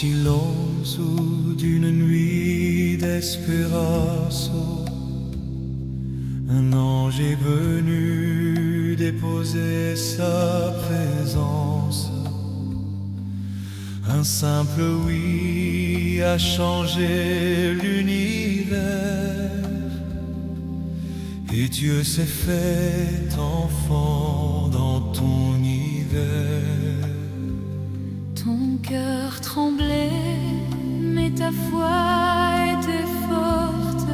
silence d'une nuit d'espérance, un ange est venu déposer sa présence. Un simple oui a changé l'univers, et Dieu s'est fait enfant dans ton hiver. Ton cœur tremblait, mais ta foi était forte,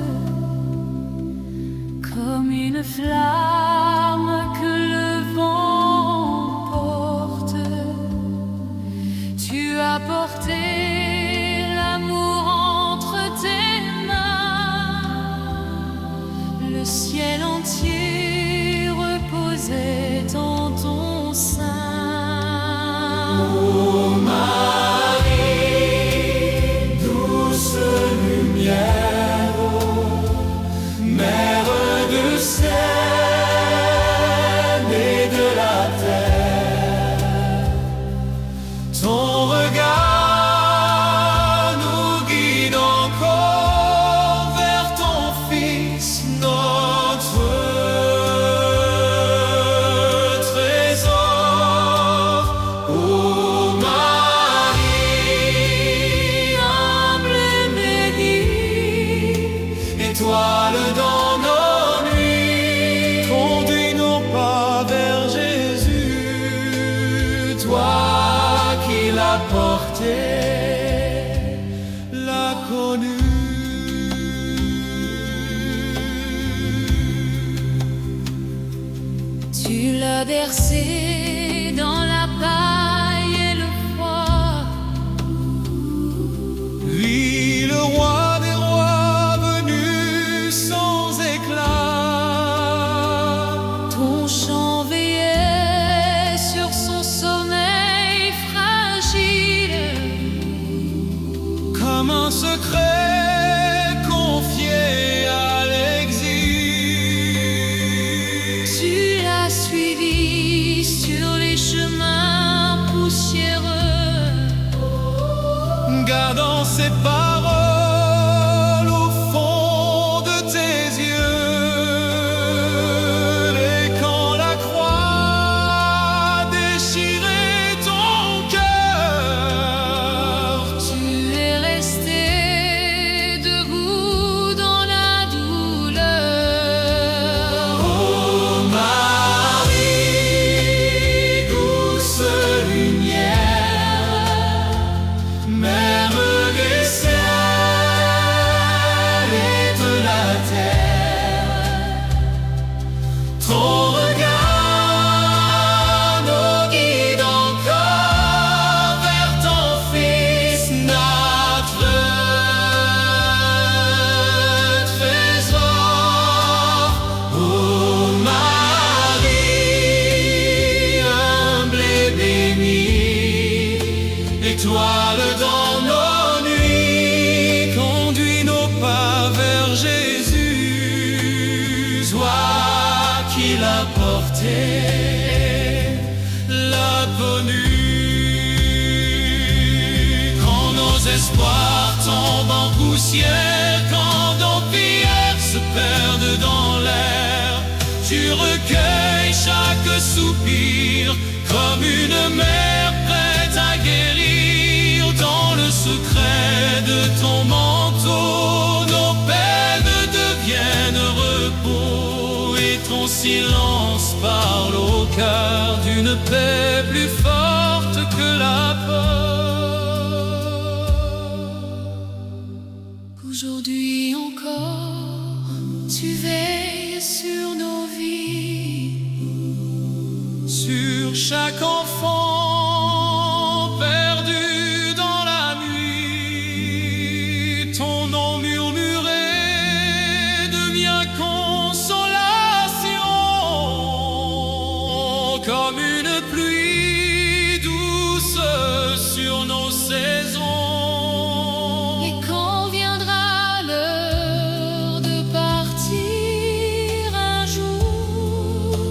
comme une flamme que le vent porte. Tu as porté l'amour entre tes mains, le ciel entier reposait en ton sein. Ô Marie, douce lumière, mère de scène et de la terre, ton regard nous guide encore vers ton Fils, notre trésor. Ô Marie, humble et bénie, étoile dans nos nuits, conduis nos pas vers Jésus. Toi qui l'as porté, l'as connu. Tu l'as bercé dans la paille et le froid. Lui, le roi des rois, venu sans éclat. Ton chant veillait sur son sommeil fragile, Comme un secret confié à l'exil. tu l'as suivi sur les chemins poussiéreux, Gardant ses paroles au fond de tes yeux. Et quand la croix déchirait ton cœur, tu es resté debout dans la douleur. ô Marie, douce lumière, mère des ciels et de la terre, ton regard nous guide encore vers ton Fils, notre trésor. Ô Marie, humble et bénie, étoile dans nos nuits, conduis nos pas vers Jésus. Toi qui l'as porté, l'as connu. Quand nos espoirs tombent en poussière, quand nos prières se perdent dans l'air, tu recueilles chaque soupir comme une mère prête à guérir. Dans le secret de ton manteau, nos peines deviennent repos, et ton silence parle au cœur d'une paix plus forte que la peur. Aujourd'hui encore, tu veilles sur nos vies, Sur chaque enfant perdu dans la nuit, ton nom murmuré devient consolation, comme une pluie douce sur nos saisons. et quand viendra l'heure de partir un jour,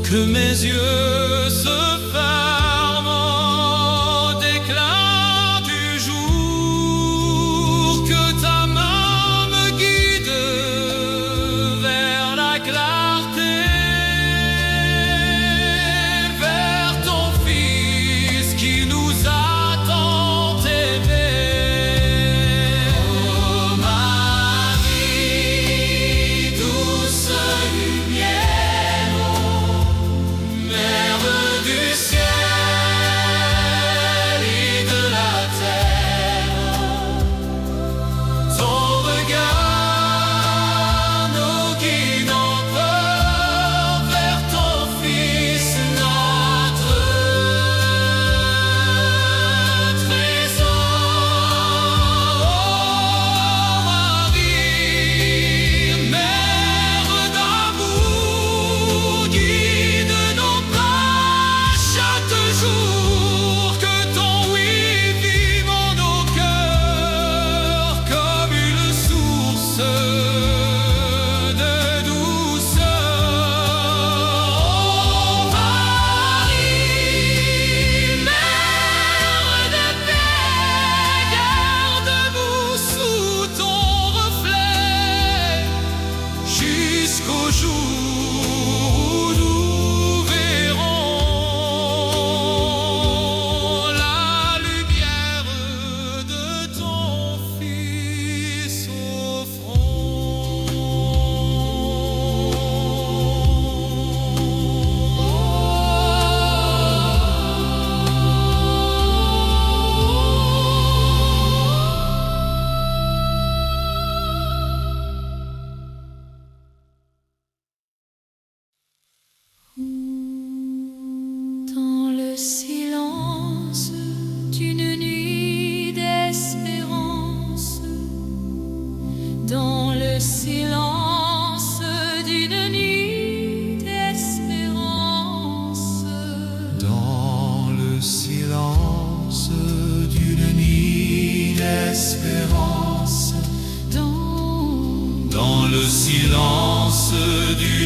Que mes yeux se ferment au déclin du jour.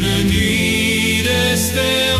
Une nuit d'espérance